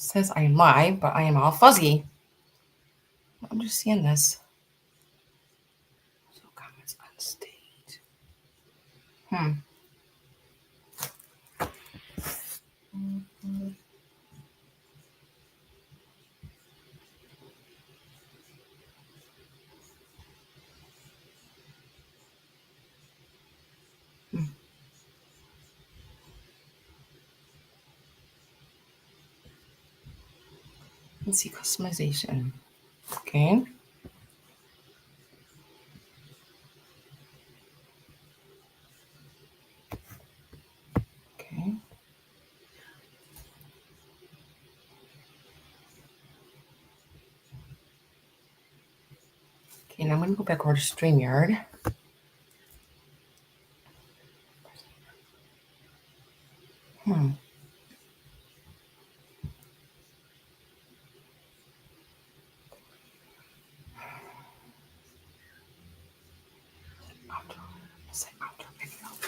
says I am live, but I am all fuzzy. I'm just seeing this. So comments on stage. Let's see, customization. Okay. Okay. Okay, now I'm going to go back over to StreamYard.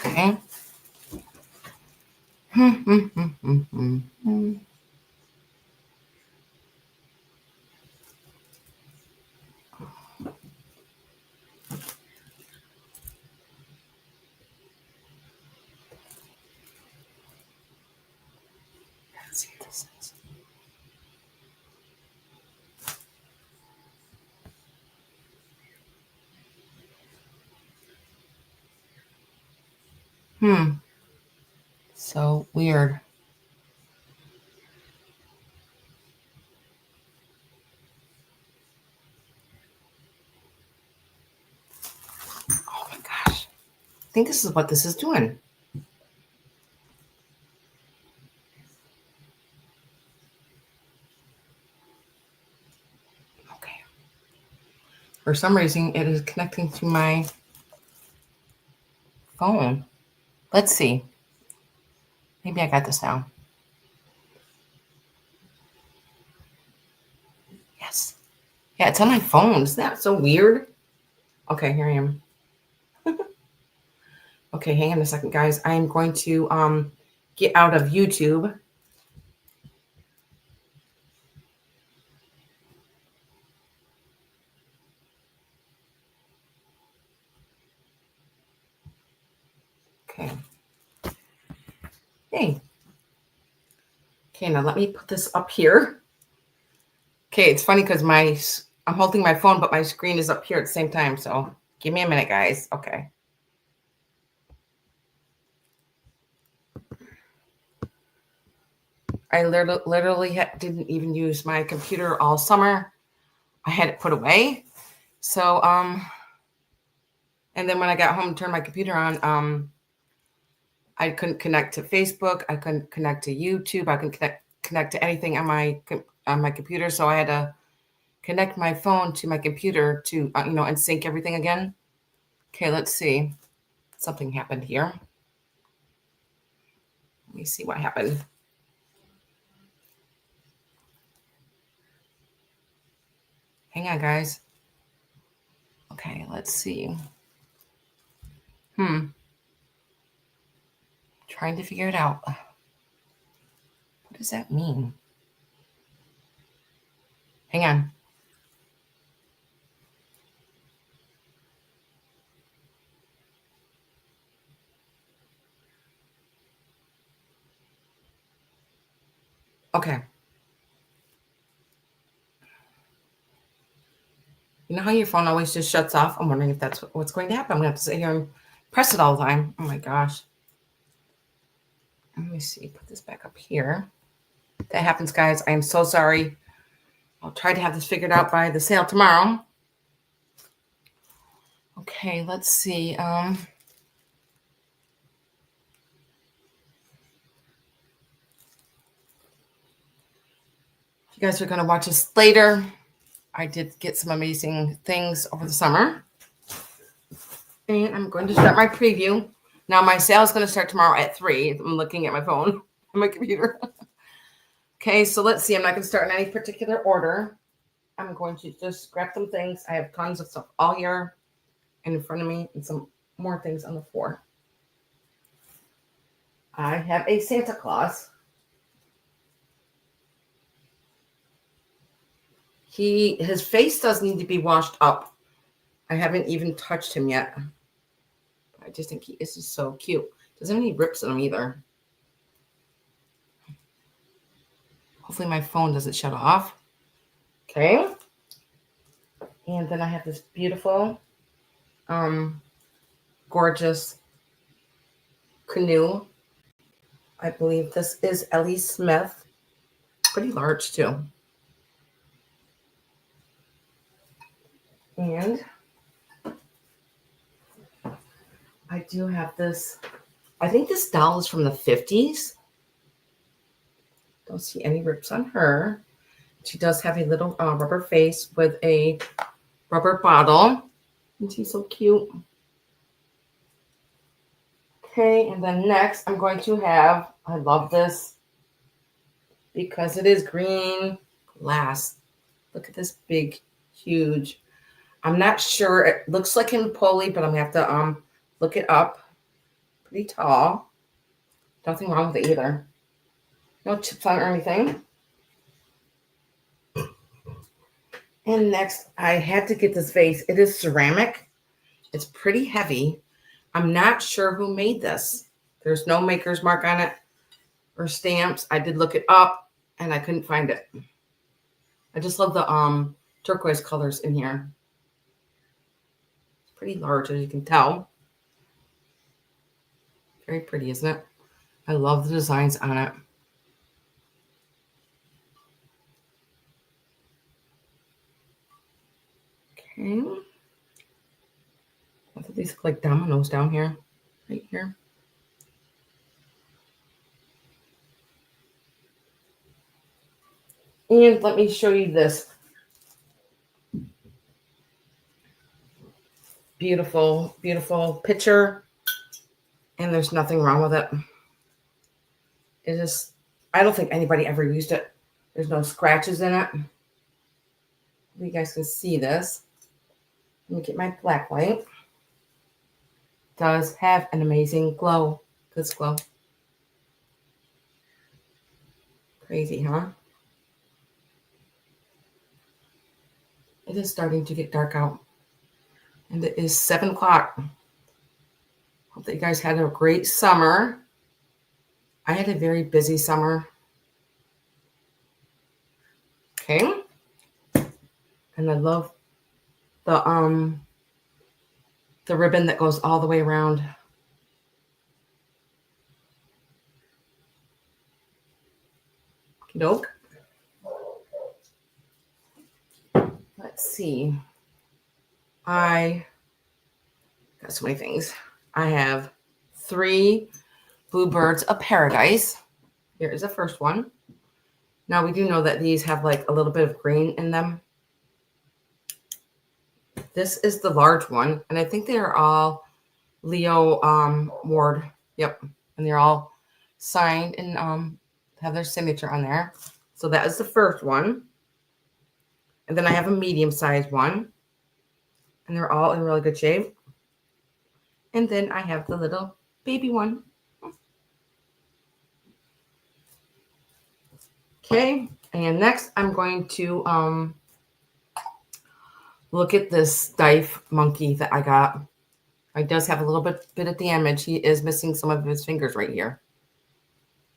Okay. Let's see what this is. So weird. Oh my gosh. I think this is what this is doing. Okay. For some reason, it is connecting to my phone. Let's see. Maybe I got this now. Yes. Yeah, it's on my phone. Isn't that so weird? Okay, here I am. Okay, hang on a second, guys. I am going to get out of YouTube. Okay. Hey. Okay, now let me put this up here. Okay, it's funny because I'm holding my phone, but my screen is up here at the same time. So give me a minute, guys. Okay. I literally didn't even use my computer all summer. I had it put away. So, and then when I got home and turned my computer on, I couldn't connect to Facebook. I couldn't connect to YouTube. I couldn't connect to anything on my computer. So I had to connect my phone to my computer to, and sync everything again. Okay, let's see. Something happened here. Let me see what happened. Hang on, guys. Okay, let's see. Trying to figure it out. What does that mean? Hang on. Okay. You know how your phone always just shuts off? I'm wondering if that's what's going to happen. I'm going to have to sit here and press it all the time. Oh my gosh. Let me see. Put this back up here. That happens, guys. I am so sorry. I'll try to have this figured out by the sale tomorrow. Okay, let's see. You guys are going to watch this later. I did get some amazing things over the summer. And I'm going to start my preview. Now, my sale is going to start tomorrow at 3. I'm looking at my phone and my computer. Okay, so let's see. I'm not going to start in any particular order. I'm going to just grab some things. I have tons of stuff all here and in front of me and some more things on the floor. I have a Santa Claus. His face does need to be washed up. I haven't even touched him yet. I just think he is just so cute. Doesn't have any rips in him either. Hopefully my phone doesn't shut off. Okay. And then I have this beautiful, gorgeous canoe. I believe this is Ellie Smith. Pretty large too. And I do have this. I think this doll is from the 50s. Don't see any rips on her. She does have a little rubber face with a rubber bottle. And she's so cute. Okay, and then next I'm going to have, I love this because it is green glass. Look at this big, huge. I'm not sure. It looks like in Polly, but I'm going to have to look it up. Pretty tall. Nothing wrong with it either. No chips on it or anything. And next, I had to get this vase. It is ceramic. It's pretty heavy. I'm not sure who made this. There's no maker's mark on it or stamps. I did look it up, and I couldn't find it. I just love the turquoise colors in here. It's pretty large, as you can tell. Very pretty, isn't it? I love the designs on it. Okay. I thought these look like dominoes down here, right here. And let me show you this beautiful, beautiful picture. And there's nothing wrong with it. It is, I don't think anybody ever used it. There's no scratches in it. You guys can see this. Let me get my black light. Does have an amazing glow. Good glow. Crazy, huh? It is starting to get dark out. And it is 7 o'clock. Hope that you guys had a great summer. I had a very busy summer. Okay. And I love the ribbon that goes all the way around. Nope. Let's see. I got so many things. I have 3 Bluebirds of Paradise. Here is the first one. Now we do know that these have like a little bit of green in them. This is the large one, and I think they are all Leo Ward. Yep, and they're all signed and have their signature on there. So that is the first one. And then I have a medium-sized one, and they're all in really good shape. And then I have the little baby one. Okay, and next I'm going to look at this Stife monkey that I got. It does have a little bit of damage. He is missing some of his fingers right here.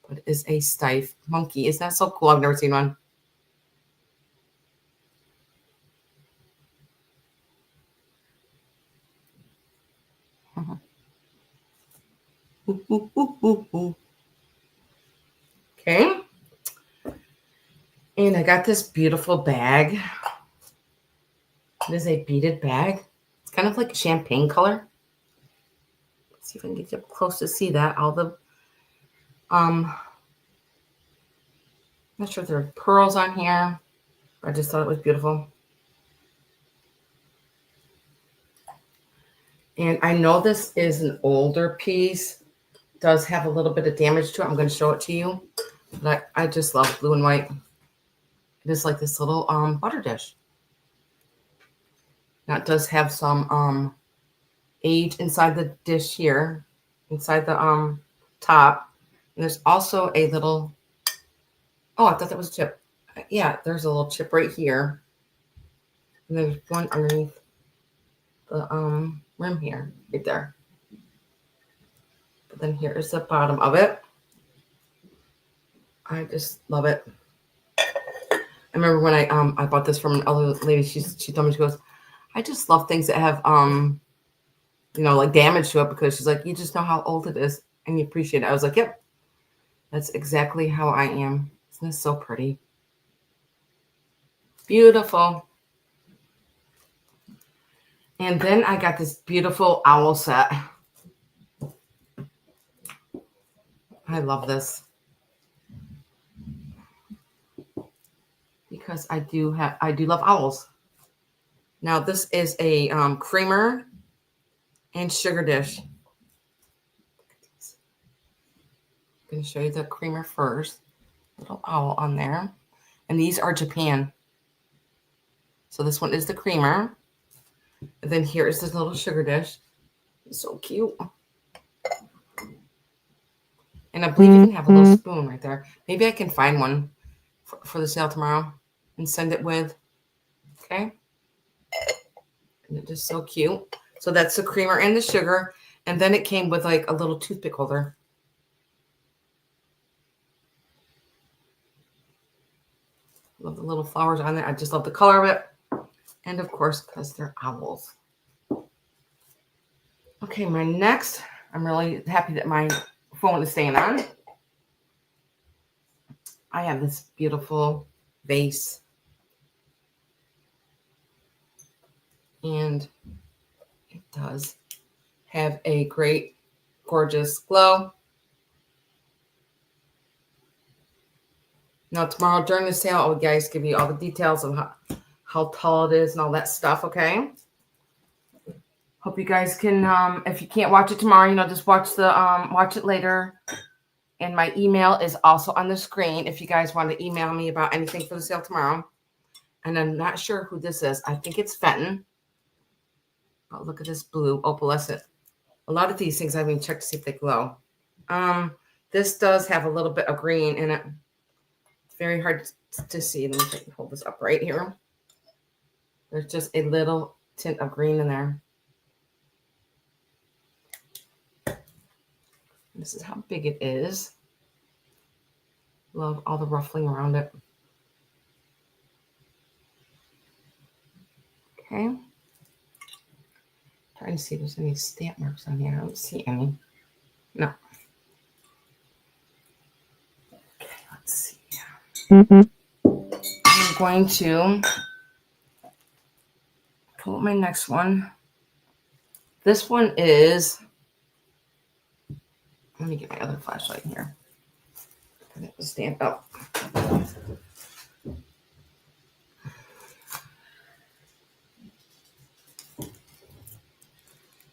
But it is a Stife monkey. Isn't that so cool? I've never seen one. Okay. And I got this beautiful bag. It is a beaded bag. It's kind of like a champagne color. Let's see if I can get you up close to see that. All the, not sure if there are pearls on here. I just thought it was beautiful. And I know this is an older piece. It does have a little bit of damage to it. I'm going to show it to you. But I just love blue and white. It is like this little butter dish. Now it does have some age inside the dish here, inside the top. And there's also a little, oh, I thought that was a chip. Yeah, there's a little chip right here. And there's one underneath the rim here, right there. But then here is the bottom of it. I just love it. I remember when I bought this from an other lady. She told me, she goes, I just love things that have like damage to it, because she's like, you just know how old it is and you appreciate it. I was like, yep, that's exactly how I am. Isn't this so pretty? Beautiful. And then I got this beautiful owl set. I love this because I do love owls. Now this is a creamer and sugar dish. I'm going to show you the creamer first. Little owl on there. And these are Japan. So this one is the creamer. And then here is this little sugar dish. It's so cute. And I believe you can have a little spoon right there. Maybe I can find one for the sale tomorrow and send it with. Okay. And it's just so cute. So that's the creamer and the sugar. And then it came with like a little toothpick holder. Love the little flowers on there. I just love the color of it. And of course, because they're owls. Okay, my next, I'm really happy that my phone is staying on. I have this beautiful vase. And it does have a great, gorgeous glow. Now, tomorrow during the sale, I'll guys give you all the details of how tall it is and all that stuff, okay? Hope you guys can, if you can't watch it tomorrow, just watch it later. And my email is also on the screen if you guys want to email me about anything for the sale tomorrow. And I'm not sure who this is. I think it's Fenton. Oh, look at this blue opalescent. A lot of these things I haven't checked to see if they glow. This does have a little bit of green in it. It's very hard to see. Let me hold this up right here. There's just a little tint of green in there. This is how big it is. Love all the ruffling around it. Okay. Trying to see if there's any stamp marks on here. I don't see any. No. Okay, let's see. I'm going to pull up my next one. This one is, let me get my other flashlight here. And it will stand up.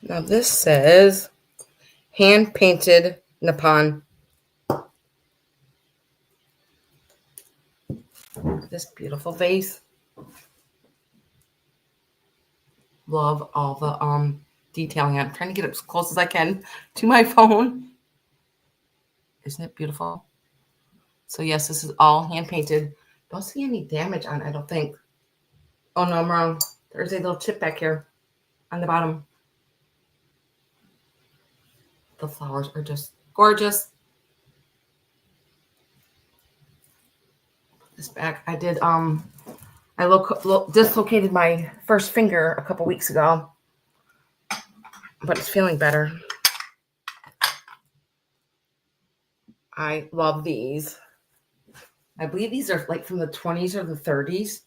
Now this says hand painted Nippon. This beautiful vase. Love all the detailing. I'm trying to get it as close as I can to my phone. Isn't it beautiful? So yes, this is all hand painted. Don't see any damage on it, I don't think. Oh no, I'm wrong. There's a little chip back here on the bottom. The flowers are just gorgeous. Put this back. I did I dislocated my first finger a couple weeks ago, but it's feeling better. I love these. I believe these are like from the 20s or the 30s.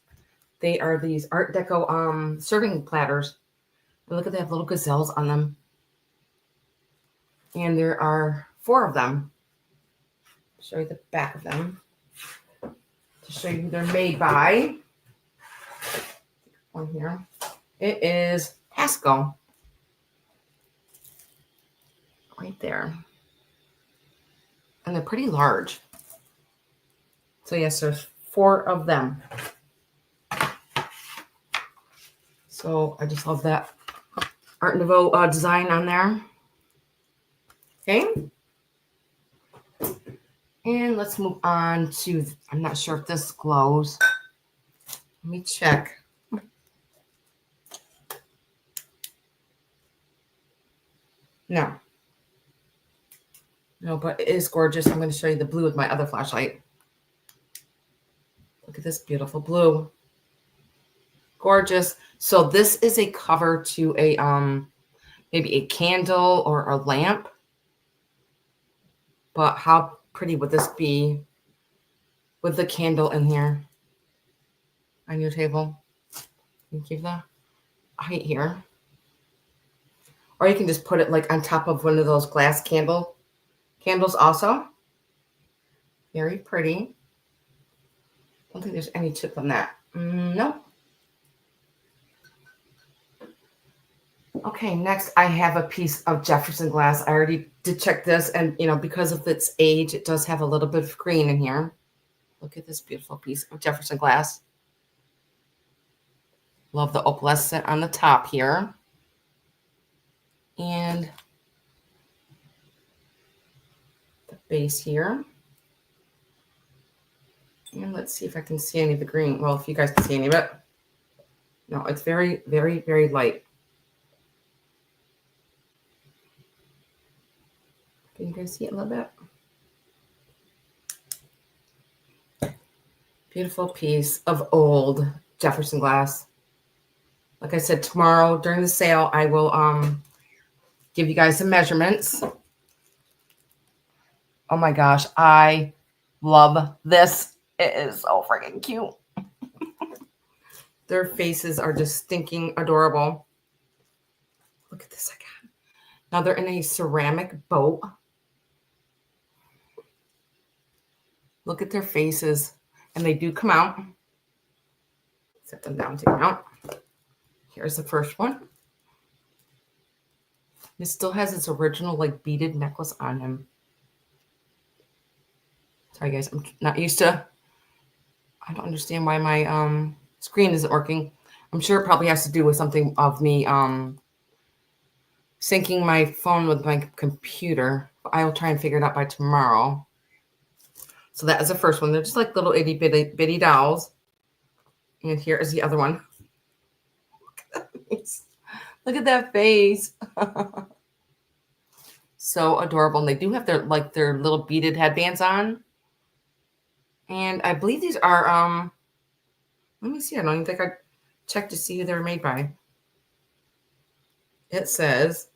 They are these Art Deco serving platters. But look at, they have little gazelles on them. And there are 4 of them. I'll show you the back of them to show you who they're made by. One here. It is Pasco. Right there. And they're pretty large. So yes, there's 4 of them. So I just love that Art Nouveau design on there. Okay. And let's move on to, I'm not sure if this glows. Let me check. No. No, but it is gorgeous. I'm going to show you the blue with my other flashlight. Look at this beautiful blue. Gorgeous. So this is a cover to a maybe a candle or a lamp. But how pretty would this be with the candle in here on your table? You give the height here. Or you can just put it like on top of one of those glass candles also. Very pretty. I don't think there's any tip on that. No. Okay, next I have a piece of Jefferson glass. I already did check this, and because of its age, it does have a little bit of green in here. Look at this beautiful piece of Jefferson glass. Love the opalescent on the top here. And the base here. And let's see if I can see any of the green. Well, if you guys can see any of it. No, it's very, very, very light. Can you guys see it a little bit? Beautiful piece of old Jefferson glass. Like I said, tomorrow during the sale, I will give you guys some measurements. Oh my gosh, I love this. It is so freaking cute. Their faces are just stinking adorable. Look at this again. Now they're in a ceramic boat. Look at their faces. And they do come out. Set them down, take them out. Here's the first one. It still has its original like beaded necklace on him. Sorry guys, I'm not used to. I don't understand why my screen isn't working. I'm sure it probably has to do with something of me syncing my phone with my computer. I will try and figure it out by tomorrow. So that is the first one. They're just like little itty bitty dolls. And here is the other one. Look at that face. So adorable. And they do have their little beaded headbands on. And I believe these are let me see. I don't even think I checked to see who they're made by. It says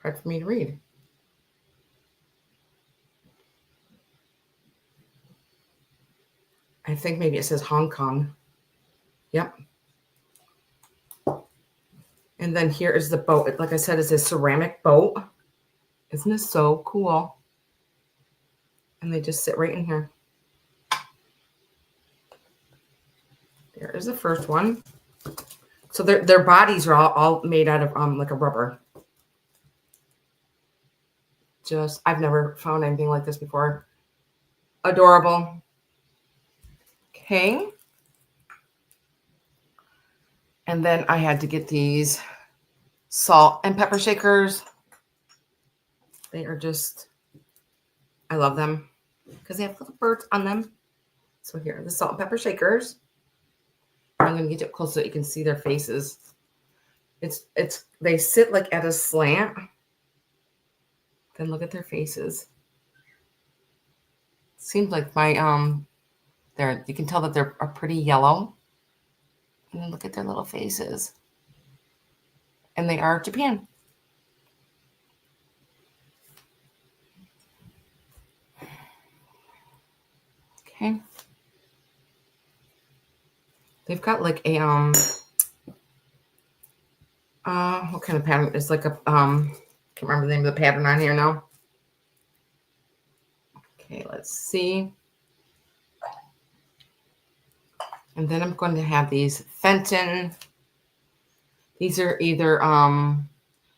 hard for me to read. I think maybe it says Hong Kong. Yep. And then here is the boat. Like I said, it's a ceramic boat. Isn't this so cool? And they just sit right in here. There is the first one. So their bodies are all made out of like a rubber. I've never found anything like this before. Adorable. Okay. And then I had to get these salt and pepper shakers. They are just, I love them because they have little birds on them. So here are the salt and pepper shakers. I'm going to get you up close so you can see their faces. They sit like at a slant. Then look at their faces. Seems like you can tell that they're pretty yellow. And then look at their little faces. And they are Japan. Okay. They've got like a what kind of pattern? It's like a can't remember the name of the pattern on here now. Okay, let's see. And then I'm going to have these Fenton. These are either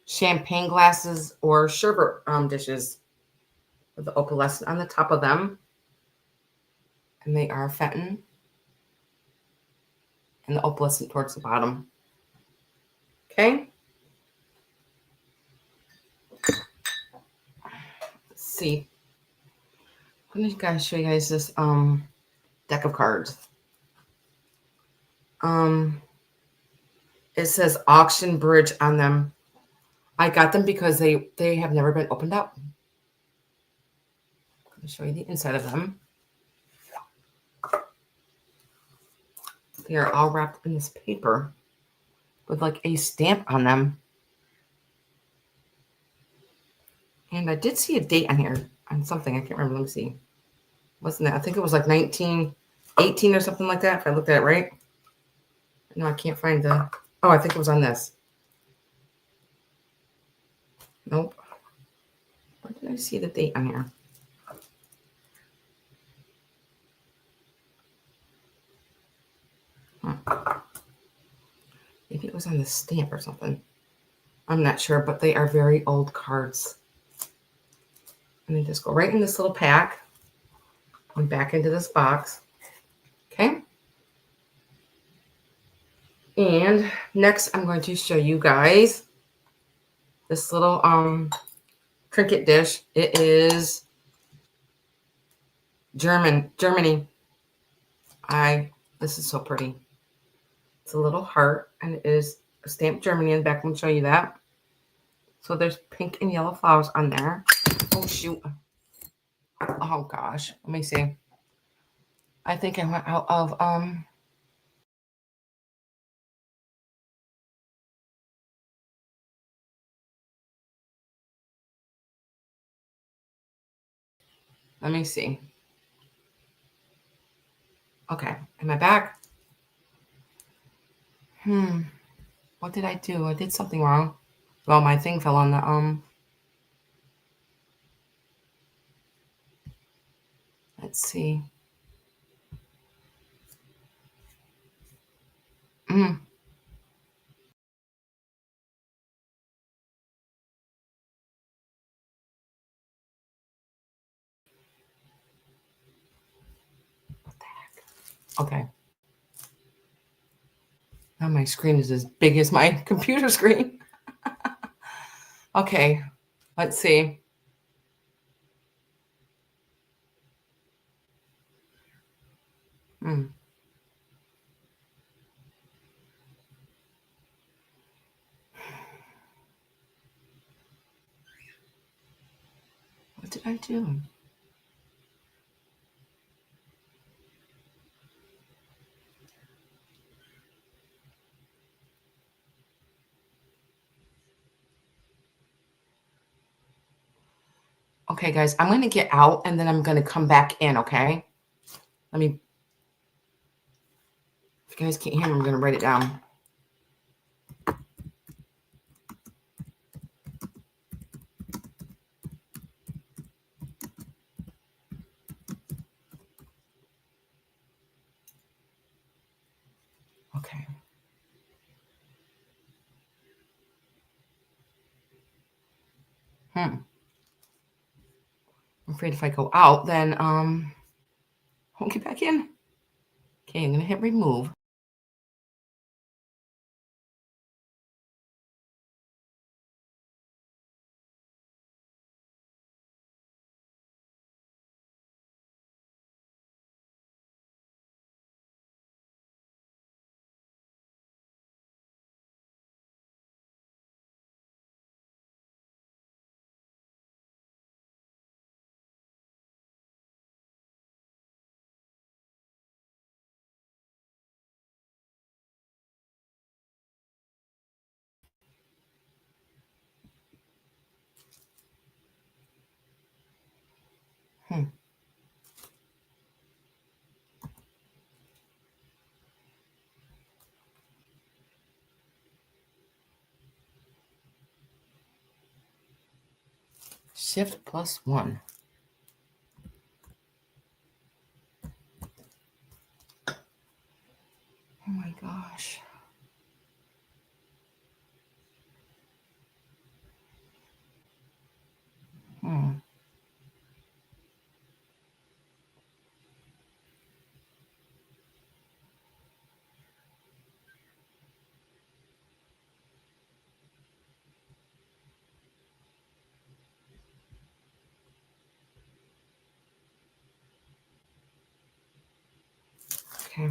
champagne glasses or sherbet dishes with the opalescent on the top of them. And they are Fenton. And the opalescent towards the bottom. Okay. Let's see. I'm going to show you guys this deck of cards. It says auction bridge on them. I got them because they have never been opened up. Let me show you the inside of them. They are all wrapped in this paper with like a stamp on them. And I did see a date on here on something. I can't remember. Let me see. Wasn't it? I think it was like 1918 or something like that, if I looked at it right. No, I can't find the... Oh, I think it was on this. Nope. Where did I see the date on here? Maybe it was on the stamp or something. I'm not sure, but they are very old cards. And they just go right in this little pack and back into this box. Okay. And next, I'm going to show you guys this little trinket dish. It is Germany. This is so pretty. It's a little heart, and it is stamped Germany in the back. I'm going to show you that. So there's pink and yellow flowers on there. Oh, shoot. Oh, gosh. Let me see. I think I went out of... Let me see. Okay. Am I back? What did I do? I did something wrong. Well, my thing fell on the... Let's see. What the heck? Okay. Now my screen is as big as my computer screen. Okay. Let's see. What did I do? Okay, guys, I'm going to get out and then I'm going to come back in, okay? Let me... If you guys can't hear me, I'm going to write it down. Okay. I'm afraid if I go out, then I won't get back in. Okay, I'm going to hit remove. Shift +1. Oh my gosh. Okay.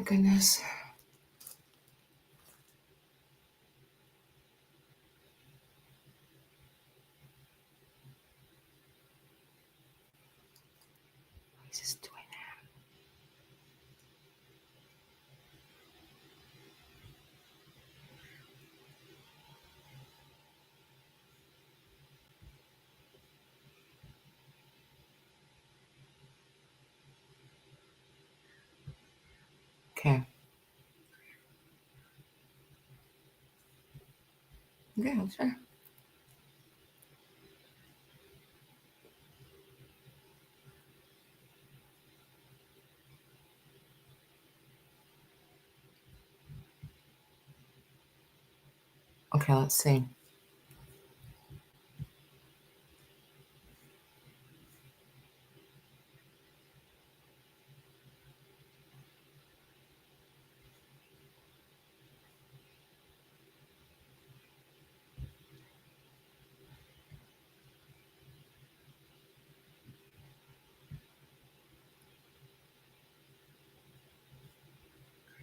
goodness. What is this doing now? Okay. Yeah, sure. Okay, let's see.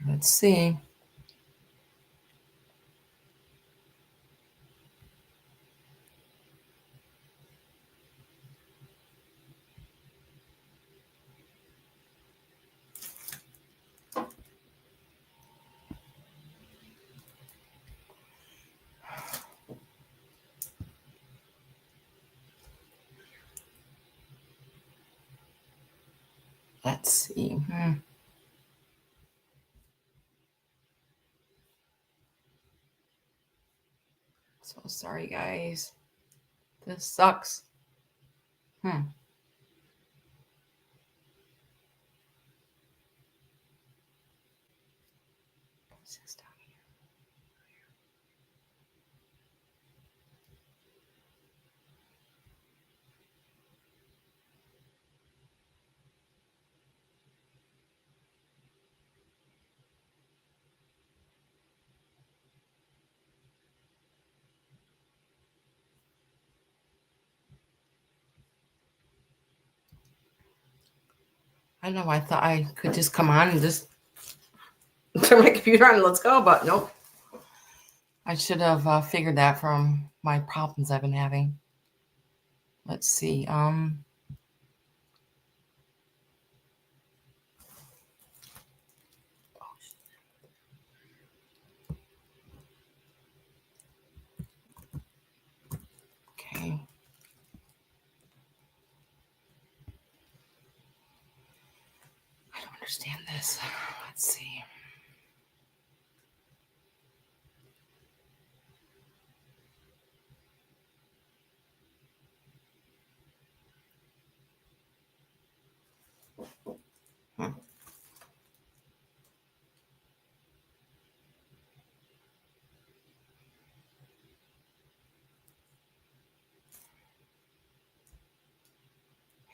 Let's see. Let's see. So sorry, guys. This sucks. What's this down here? I don't know. I thought I could just come on and just turn my computer on and let's go, but nope. I should have figured that from my problems I've been having. Let's see. Okay. I don't understand this. Let's see.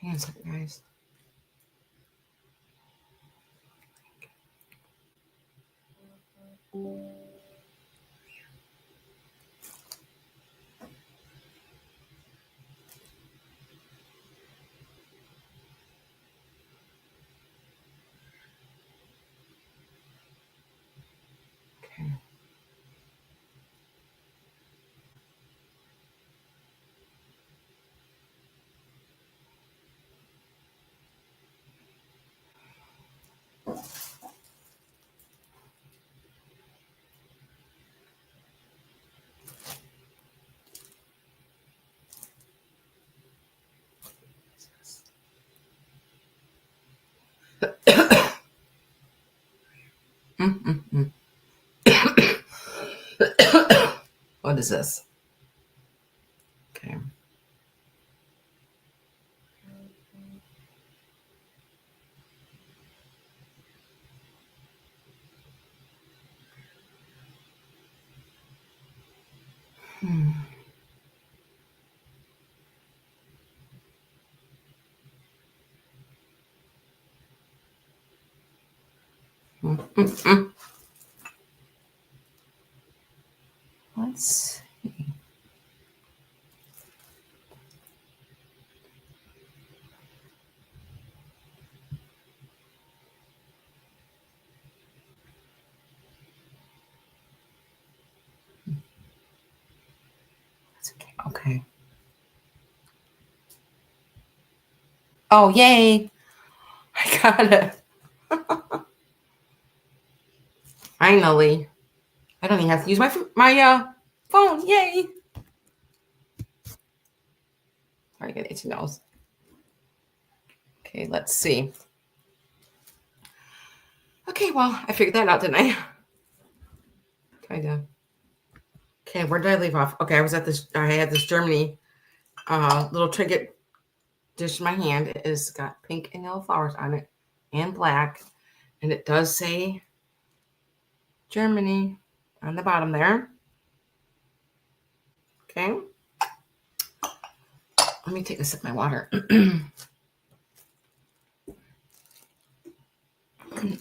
Hang on a second, guys. Okay. What is this? Okay. Let's see. Okay. Oh, yay. I got it. Finally. I don't even have to use my phone. Yay. I get itchy nose. Okay, let's see. Okay, well, I figured that out, didn't I? Kind of. Okay, where did I leave off? Okay, I had this Germany little trinket dish in my hand. It has got pink and yellow flowers on it and black. And it does say Germany on the bottom there. Okay. Let me take a sip of my water.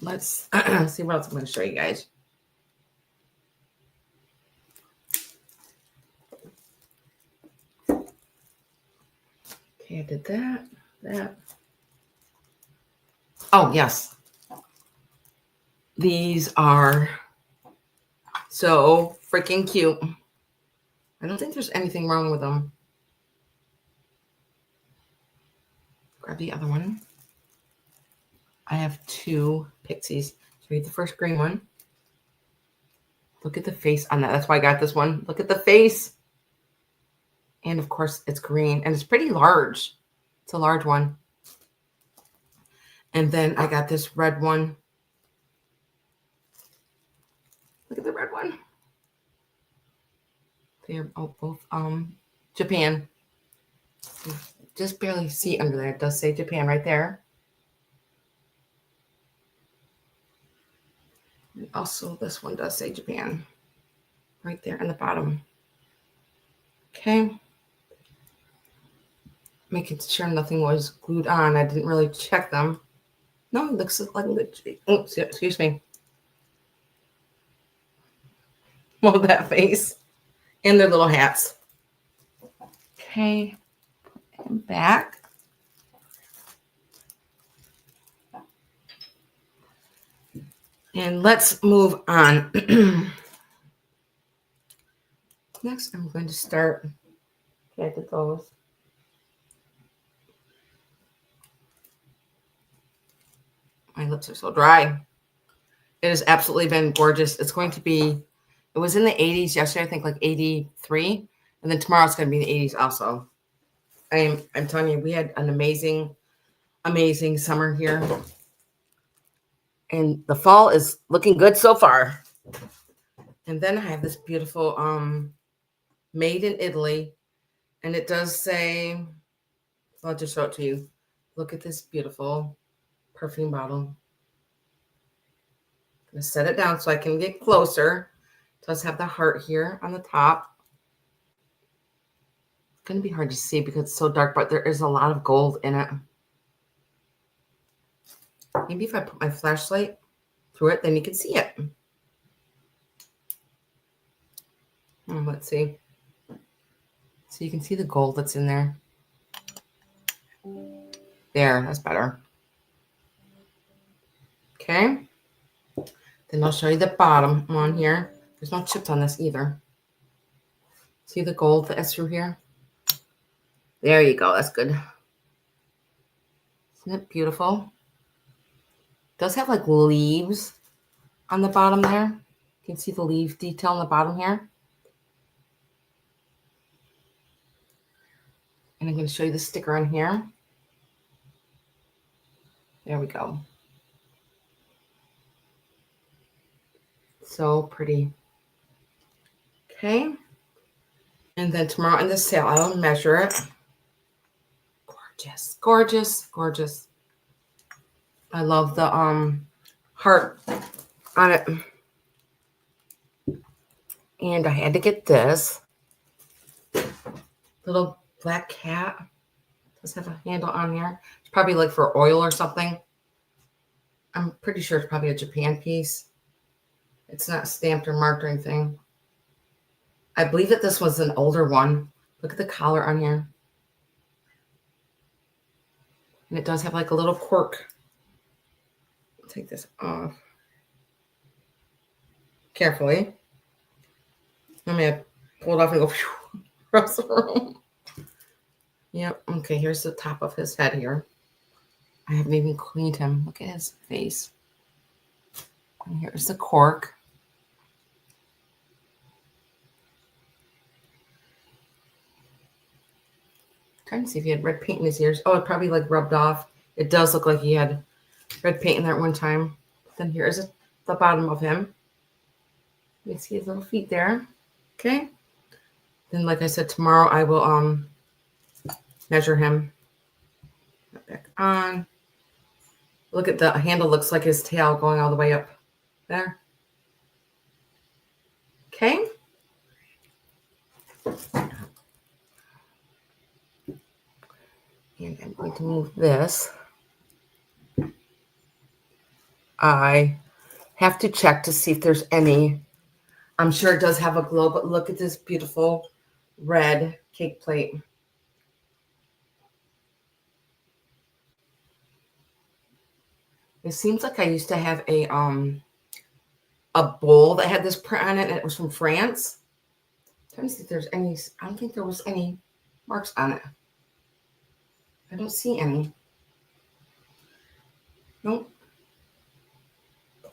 Let's see what else I'm going to show you guys. Okay, I did that. Oh, yes. These are so freaking cute. I don't think there's anything wrong with them. Grab the other one. I have 2 pixies. So read the first green one. Look at the face on that. That's why I got this one. Look at the face. And of course, it's green and it's pretty large. It's a large one. And then I got this red one. Look at the red one. They're both Japan. You just barely see under there. It does say Japan right there. And also, this one does say Japan right there in the bottom. Okay. Making sure nothing was glued on. I didn't really check them. No, it looks like a good. Oh, excuse me. Well, that face. And their little hats. Okay. Put them back. And let's move on. Next, I'm going to start. Okay, I did those. My lips are so dry. It has absolutely been gorgeous. It's going to be, it was in the 80s yesterday, I think like 83. And then tomorrow it's going to be in the 80s also. I'm telling you, we had an amazing summer here. And the fall is looking good so far. And then I have this beautiful made in Italy. And it does say, I'll just show it to you. Look at this beautiful perfume bottle. I'm going to set it down so I can get closer. It does have the heart here on the top. It's going to be hard to see because it's so dark, but there is a lot of gold in it. Maybe if I put my flashlight through it, then you can see it. Let's see. So you can see the gold that's in there. There, that's better. Okay. Then I'll show you the bottom one here. There's no chips on this either. See the gold that's through here? There you go. That's good. Isn't it beautiful? It does have like leaves on the bottom there. You can see the leaf detail on the bottom here. And I'm going to show you the sticker on here. There we go. So pretty. Okay. And then tomorrow in the sale, I'll measure it. Gorgeous, gorgeous, gorgeous. I love the heart on it. And I had to get this little black cat. Does have a handle on here. It's probably like for oil or something. I'm pretty sure it's probably a Japan piece. It's not stamped or marked or anything. I believe that this was an older one. Look at the collar on here. And it does have like a little cork. Take this off carefully. I'm going to pull it off and go. Whew. across the room. Yep. Okay, here's the top of his head here. I haven't even cleaned him. Look at his face. And here's the cork. Trying to see if he had red paint in his ears. Oh, it probably like rubbed off. It does look like he had red paint in there at one time. Then here's the bottom of him. You can see his little feet there. Okay. Then, like I said, tomorrow I will measure him. Back on. Look at the handle. Looks like his tail going all the way up there. Okay. And I'm going to move this. I have to check to see if there's any. I'm sure it does have a glow, but look at this beautiful red cake plate. It seems like I used to have a bowl that had this print on it, and it was from France. I'm trying to see if there's any. I don't think there was any marks on it. I don't see any. Nope.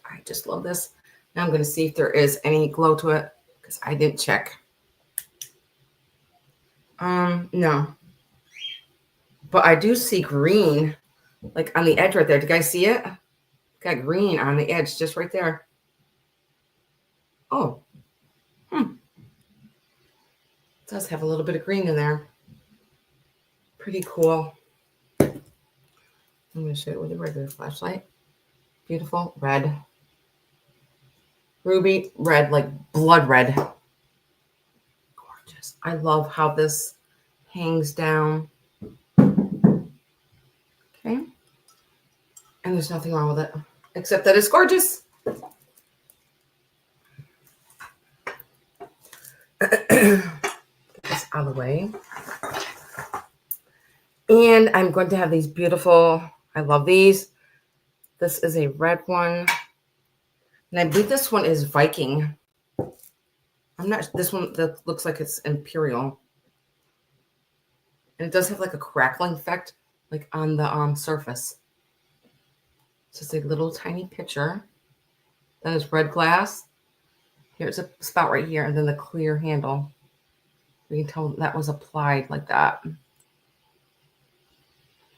I just love this. Now I'm going to see if there is any glow to it because I didn't check. No. But I do see green, like on the edge right there. Do you guys see it? Got green on the edge, just right there. Oh. It does have a little bit of green in there. Pretty cool. I'm going to show you with a regular flashlight. Beautiful red. Ruby red, like blood red. Gorgeous. I love how this hangs down. Okay. And there's nothing wrong with it, except that it's gorgeous. Get this out of the way. And I'm going to have these beautiful, I love these. This is a red one. And I believe this one is Viking. I'm not, this one that looks like it's Imperial. And it does have like a crackling effect, like on the surface. It's just a little tiny picture. That is red glass. Here's a spot right here, and then the clear handle. You can tell that was applied like that.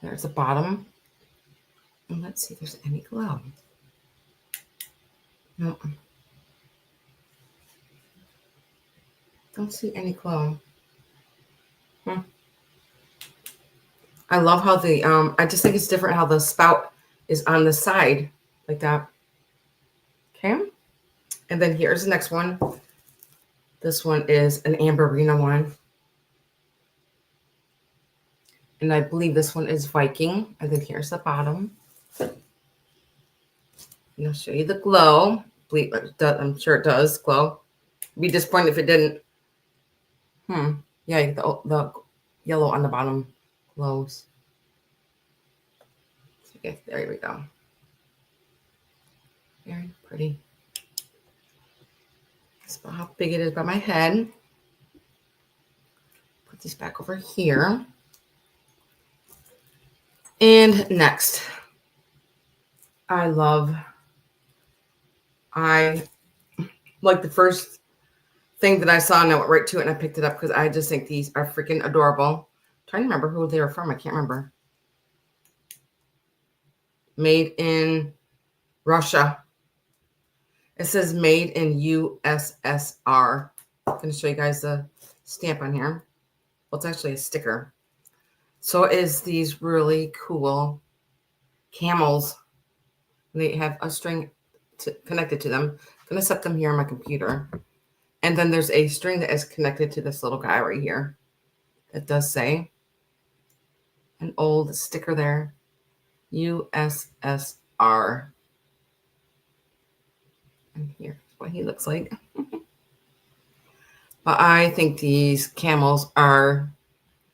There's the bottom. And let's see if there's any glow. Nope. Don't see any glow. I love how the, I just think it's different how the spout is on the side like that. Okay. And then here's the next one. This one is an Amberina one. And I believe this one is Viking. And then here's the bottom. And I'll show you the glow. I'm sure it does glow. Be disappointed if it didn't. Yeah, the yellow on the bottom glows. Okay, there we go. Very pretty. That's about how big it is by my head. Put these back over here. And next, I like the first thing that I saw and I went right to it and I picked it up because I just think these are freaking adorable. I'm trying to remember who they were from. I can't remember. Made in Russia. It says made in USSR. I'm going to show you guys the stamp on here. Well, it's actually a sticker. So it is these really cool camels. They have a string connected to them. I'm going to set them here on my computer. And then there's a string that is connected to this little guy right here. It does say an old sticker there. USSR. And here's what he looks like. But I think these camels are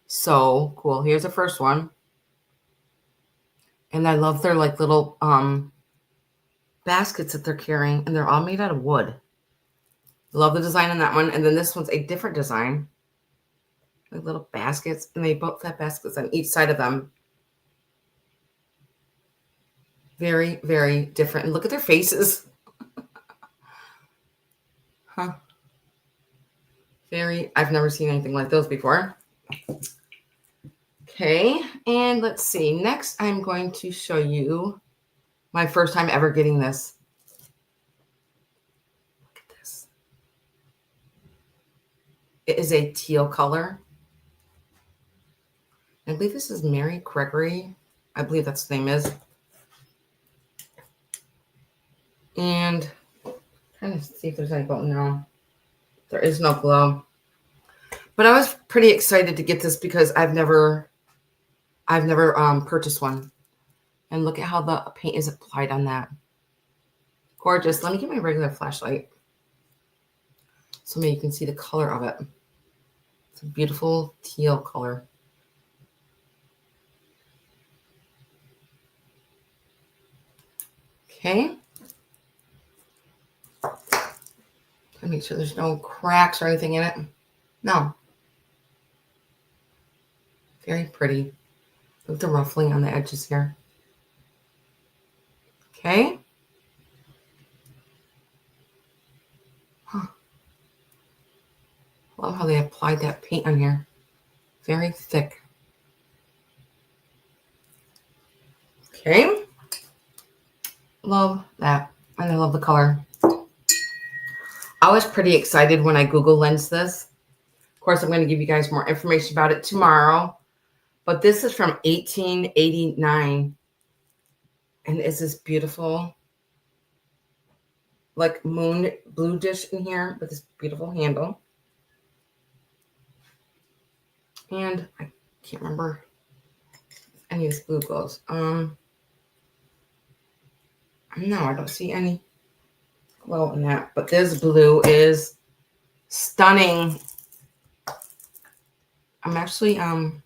so cool. Here's the first one. And I love their like little baskets that they're carrying. And they're all made out of wood. Love the design on that one. And then this one's a different design. like little baskets, and they both have baskets on each side of them. Very, very different. And look at their faces. Huh. I've never seen anything like those before. Okay, and let's see. Next, I'm going to show you my first time ever getting this. Look at this. It is a teal color. I believe this is Mary Gregory. I believe that's the name is. And trying to see if there's any glow. No, there is no glow. But I was pretty excited to get this because I've never purchased one. And look at how the paint is applied on that. Gorgeous. Let me get my regular flashlight so maybe you can see the color of it. It's a beautiful teal color. Okay. To make sure there's no cracks or anything in it. No. Very pretty. Look at the ruffling on the edges here. Okay. Huh. Love how they applied that paint on here. Very thick. Okay. Love that. And I love the color. I was pretty excited when I Google lensed this. Of course, I'm going to give you guys more information about it tomorrow. But this is from 1889. And it's this beautiful, like moon blue dish in here with this beautiful handle. And I can't remember if any of this blue glows. No, I don't see any glow in that. But this blue is stunning. I'm actually going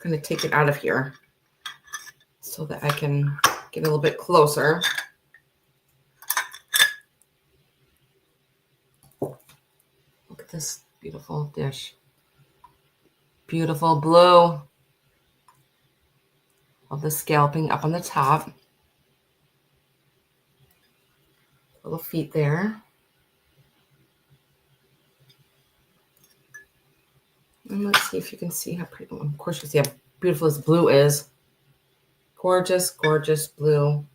to take it out of here so that I can get a little bit closer. Look at this beautiful dish. Beautiful blue. Love the scalloping up on the top. Little feet there. And let's see if you can see how pretty. Of course, you can see how beautiful this blue is. Gorgeous, gorgeous blue.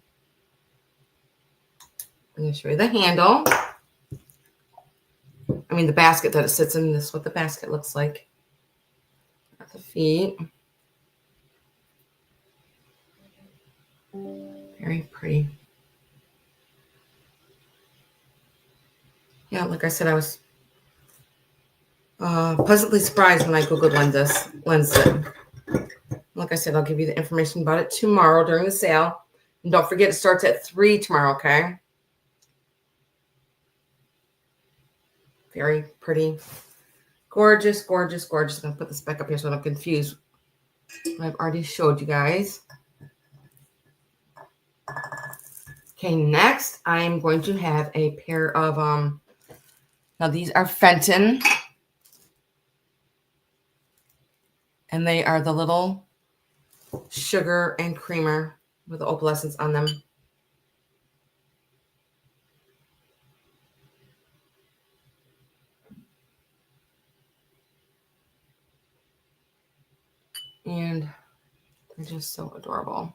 I'm going to show you the handle. I mean, the basket that it sits in. This is what the basket looks like. At the feet. Very pretty. Yeah, like I said, I was pleasantly surprised when I Googled lensed it. Like I said, I'll give you the information about it tomorrow during the sale. And don't forget, it starts at 3 tomorrow, okay? Very pretty. Gorgeous, gorgeous, gorgeous. I'm going to put this back up here so I don't confuse what I've already showed you guys. Okay, next I'm going to have a pair of, now these are Fenton. And they are the little sugar and creamer with the opalescence on them. And they're just so adorable.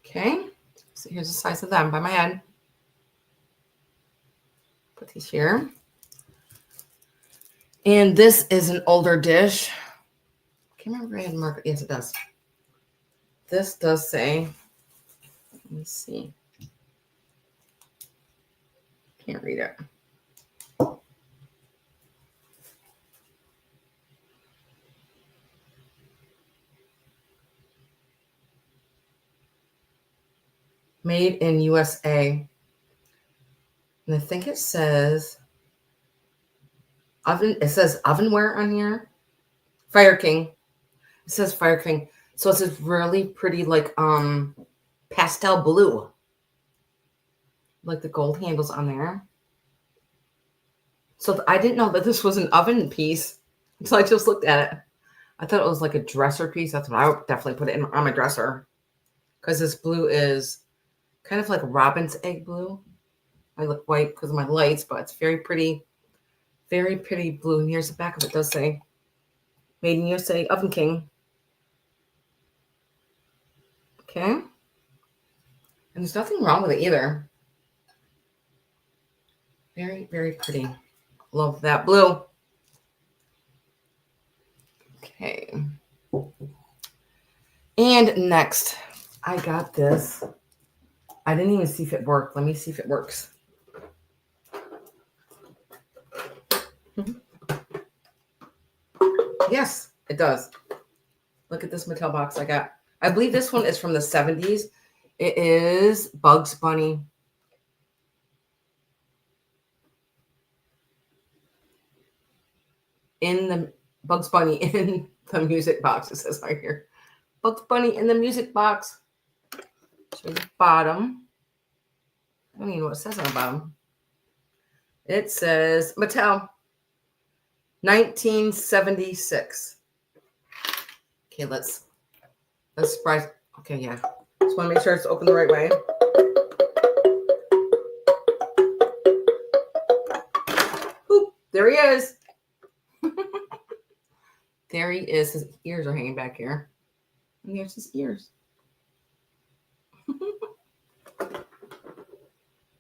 Okay, so here's the size of them by my head. Put these here. And this is an older dish. I can't remember if I had market. Yes, it does. This does say, let me see. Can't read it. Made in USA. And I think it says oven. It says ovenware on here. Fire King. It says Fire King. So it's this really pretty, like, pastel blue. Like the gold handles on there. So I didn't know that this was an oven piece. So I just looked at it. I thought it was like a dresser piece. That's what I would definitely put it on my dresser. Because this blue is kind of like robin's egg blue. I look white because of my lights, but it's very pretty blue. And here's the back of it. It does say Made in USA, Oven King. Okay. And there's nothing wrong with it either. Very, very pretty. Love that blue. Okay. And next, I got this. I didn't even see if it worked. Let me see if it works. Yes, it does. Look at this Mattel box I got. I believe this one is from the 70s. It is Bugs Bunny. Bugs Bunny in the music box. It says right here. Bugs Bunny in the music box. Show you the bottom. I don't even know what it says on the bottom. It says Mattel 1976. Okay, let's surprise. Okay, yeah. Just want to make sure it's open the right way. Oop, there he is. There he is. His ears are hanging back here. And here's his ears.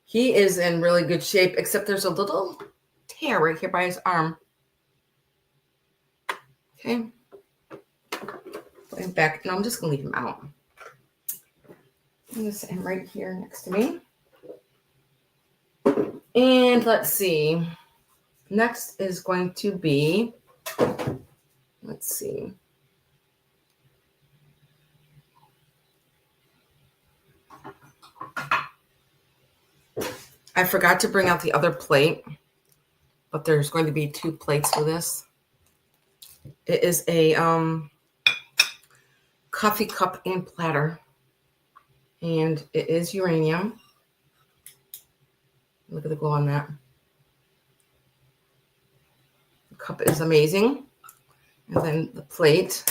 He is in really good shape, except there's a little tear right here by his arm. Okay. Put him back. No, I'm just going to leave him out. I'm going to set him right here next to me. And let's see. Next is going to be, let's see. I forgot to bring out the other plate, but there's going to be 2 plates for this. It is a coffee cup and platter, and it is uranium. Look at the glow on that. The cup is amazing. And then the plate.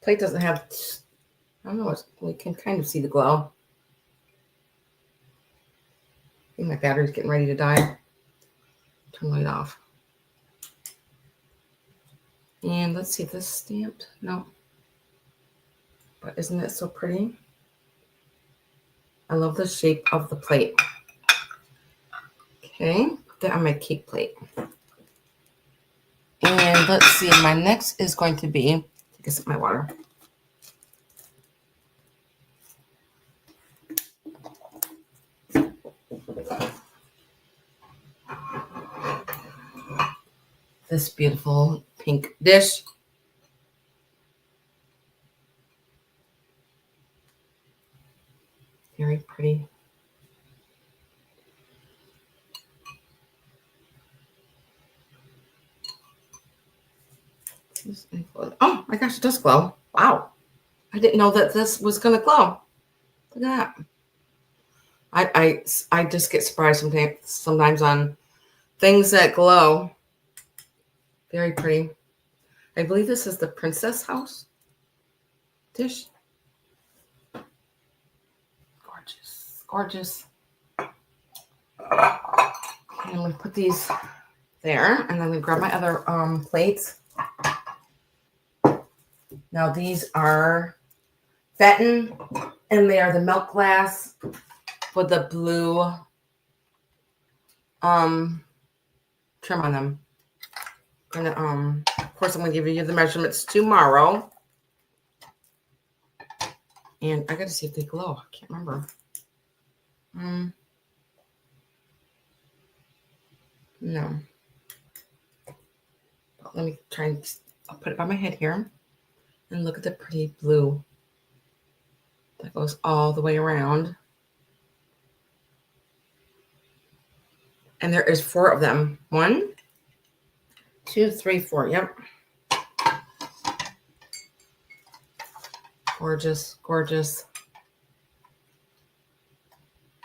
Plate doesn't have, I don't know, we can kind of see the glow. I think my battery's getting ready to die. Turn the light off. And let's see if this is stamped. No. But isn't it so pretty? I love the shape of the plate. Okay, put that on my cake plate. And let's see, my next is going to be, take a sip of my water. This beautiful pink dish. Very pretty. Oh my gosh, it does glow. Wow. I didn't know that this was going to glow. Look at that. I just get surprised sometimes on things that glow. Very pretty. I believe this is the Princess House dish. Gorgeous. Gorgeous. And I'm going to put these there. And then I'm going to grab my other plates. Now these are Fenton, and they are the milk glass with the blue trim on them. And of course, I'm gonna give you the measurements tomorrow. And I gotta see if they glow. I can't remember. No. But let me try and I'll put it by my head here. And look at the pretty blue that goes all the way around. And there is 4 of them. 1, 2, 3, 4. Yep. Gorgeous, gorgeous.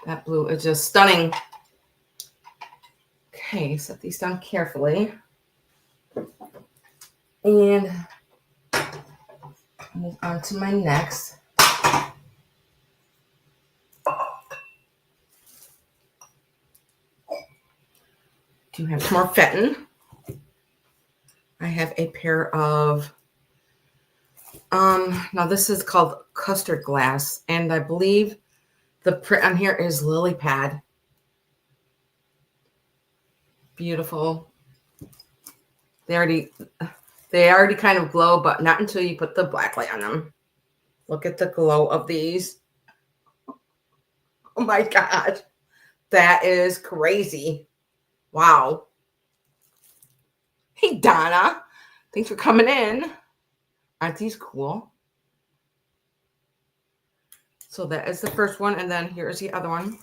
That blue is just stunning. Okay, set these down carefully. And move on to my next. Do have some more Fenton. I have a pair of, now this is called Custard Glass, and I believe the print on here is Lily Pad. Beautiful. They already kind of glow, but not until you put the black light on them. Look at the glow of these. Oh my God. That is crazy. Wow. Hey, Donna. Thanks for coming in. Aren't these cool? So that is the first one. And then here's the other one.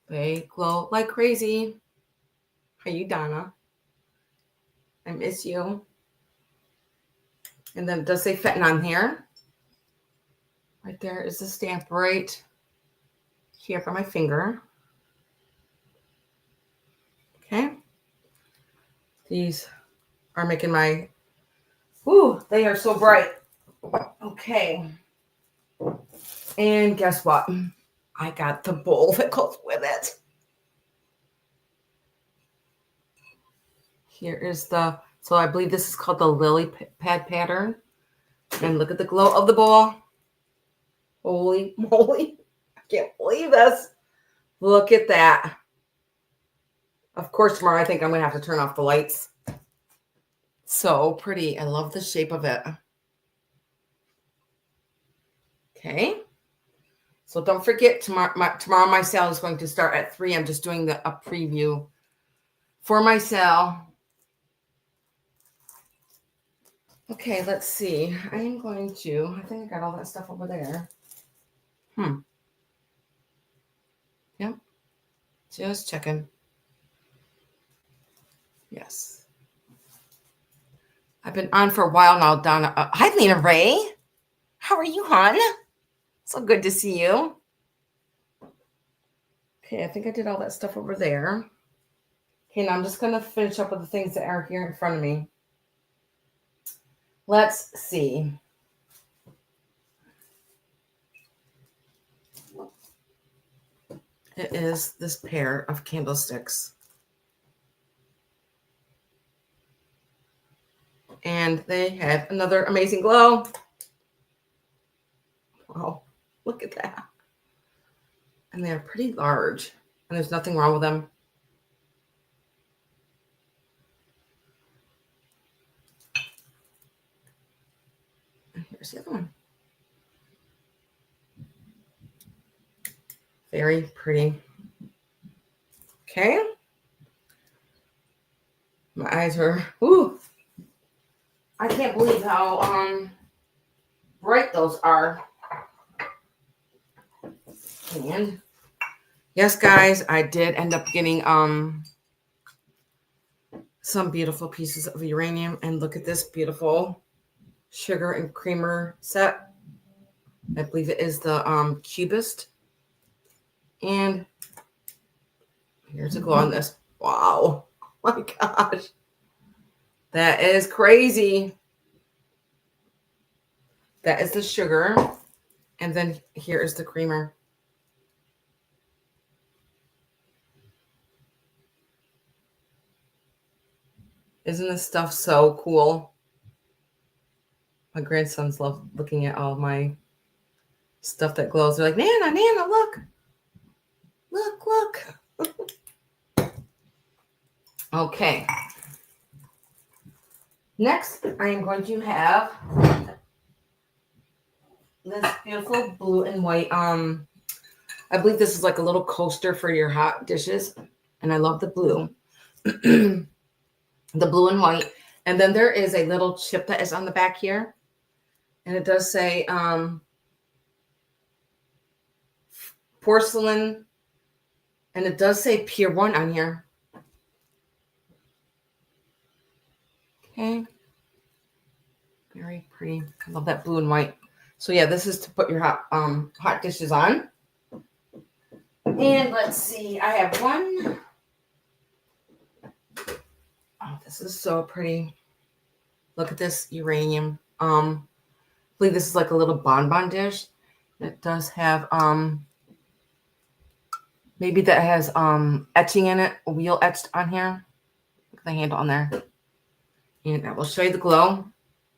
They glow like crazy. How you, Donna? I miss you. And then it does say Fenton on here. Right there is the stamp right here for my finger. Okay. These are making my, ooh, they are so bright. Okay. And guess what? I got the bowl that goes with it. Here is the, so I believe this is called the Lily Pad pattern. And look at the glow of the bowl. Holy moly. I can't believe this. Look at that. Of course, tomorrow I think I'm going to have to turn off the lights. So pretty. I love the shape of it. Okay. So don't forget, tomorrow my sale is going to start at 3. I'm just doing a preview for my sale. Okay, let's see. I am going to, I think I got all that stuff over there. Yep. Just checking. Yes. I've been on for a while now, Donna. Hi, Lena Ray. How are you, hon? So good to see you. Okay, I think I did all that stuff over there. Okay, now I'm just going to finish up with the things that are here in front of me. Let's see. It is this pair of candlesticks. And they have another amazing glow. Wow, look at that. And they're pretty large. And there's nothing wrong with them. And here's the other one. Very pretty. Okay. My eyes are, ooh. I can't believe how bright those are. And yes, guys, I did end up getting some beautiful pieces of uranium. And look at this beautiful sugar and creamer set. I believe it is the Cubist. And here's a glow on this. Wow. Oh my gosh. That is crazy. That is the sugar. And then here is the creamer. Isn't this stuff so cool? My grandsons love looking at all my stuff that glows. They're like, Nana, Nana, look. Look, look. Okay. Next, I am going to have this beautiful blue and white. I believe this is like a little coaster for your hot dishes. And I love the blue. The blue and white. And then there is a little chip that is on the back here. And it does say porcelain. And it does say Pier 1 on here. Okay. Very pretty. I love that blue and white. So yeah, this is to put your hot dishes on. And let's see, I have one. Oh, this is so pretty. Look at this uranium. I believe this is like a little bonbon dish. It does have maybe that has etching in it, a wheel etched on here. Look at the handle on there. And I will show you the glow.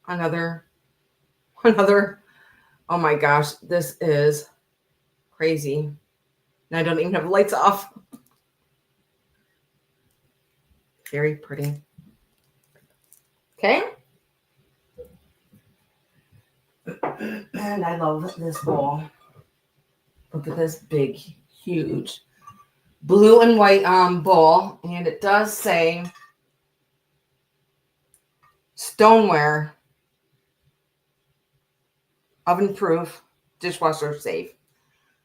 Another. Oh my gosh, this is crazy. And I don't even have the lights off. Very pretty. Okay. And I love this bowl. Look at this big, huge blue and white bowl. And it does say stoneware, oven proof, dishwasher safe.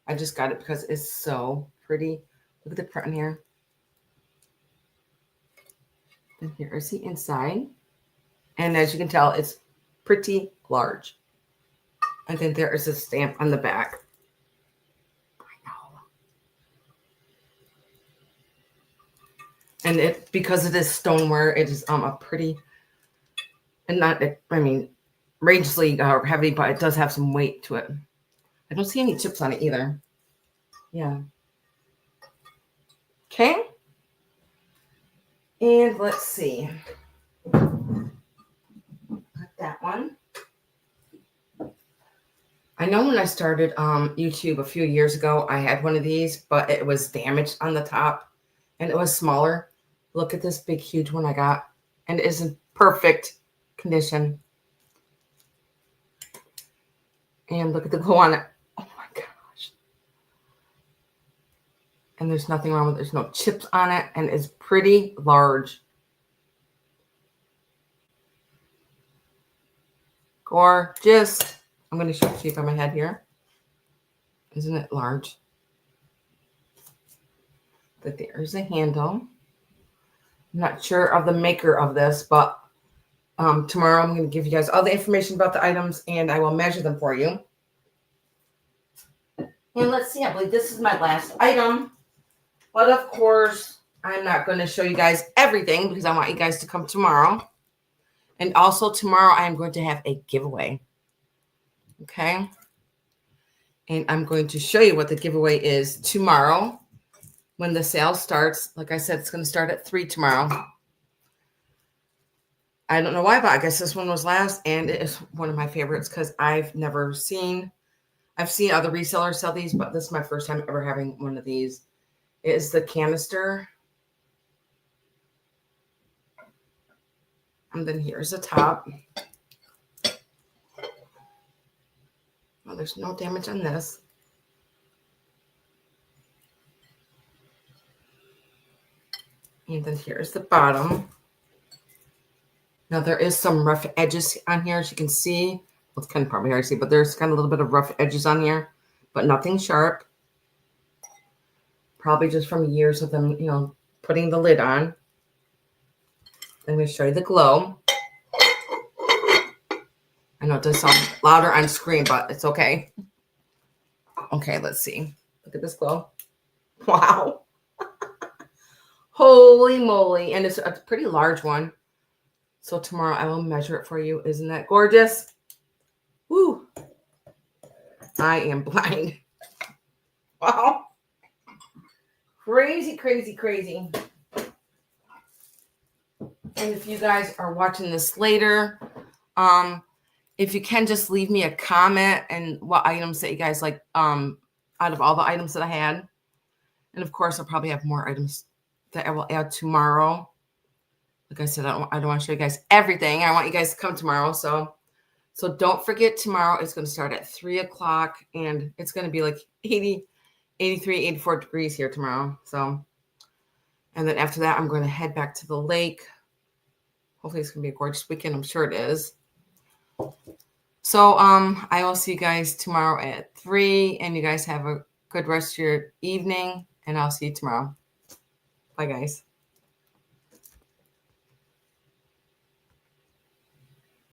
I just got it because it's so pretty. Look at the print in here. And here is the inside. And as you can tell, it's pretty large. And then there is a stamp on the back. I know. And it, because it is stoneware, it is a pretty, and not, I mean, rangelessly heavy, but it does have some weight to it. I don't see any chips on it either. Yeah. Okay. And let's see. Got that one. I know when I started YouTube a few years ago, I had one of these, but it was damaged on the top and it was smaller. Look at this big, huge one I got, and it is in perfect condition. And look at the glow on it. Oh my gosh. And there's nothing wrong with it. There's no chips on it, and it's pretty large. Gorgeous. I'm going to show it to you by my head here. Isn't it large? But there's a handle. I'm not sure of the maker of this, but tomorrow I'm going to give you guys all the information about the items, and I will measure them for you. And let's see, I believe this is my last item. But of course, I'm not going to show you guys everything because I want you guys to come tomorrow. And also tomorrow I am going to have a giveaway. Okay. And I'm going to show you what the giveaway is tomorrow when the sale starts. Like I said, it's going to start at 3 tomorrow. I don't know why, but I guess this one was last, and it is one of my favorites because I've seen other resellers sell these, but this is my first time ever having one of these. It is the canister. And then here's the top. Well, there's no damage on this. And then here's the bottom. Now there is some rough edges on here, as you can see. Well, it's kind of probably hard to see, but there's kind of a little bit of rough edges on here, but nothing sharp. Probably just from years of them, putting the lid on. I'm going to show you the glow. I know it does sound louder on screen, but it's okay. Okay, let's see. Look at this glow. Wow. Holy moly. And it's a pretty large one. So tomorrow I will measure it for you. Isn't that gorgeous? Woo. I am blind. Wow. Crazy, crazy, crazy. And if you guys are watching this later, if you can just leave me a comment and what items that you guys like out of all the items that I had. And of course, I'll probably have more items that I will add tomorrow. Like I said, I don't want to show you guys everything. I want you guys to come tomorrow. So don't forget, tomorrow it's going to start at 3 o'clock, and it's going to be like 80, 83, 84 degrees here tomorrow. So, and then after that, I'm going to head back to the lake. Hopefully it's going to be a gorgeous weekend. I'm sure it is. So I will see you guys tomorrow at 3, and you guys have a good rest of your evening, and I'll see you tomorrow. Bye, guys.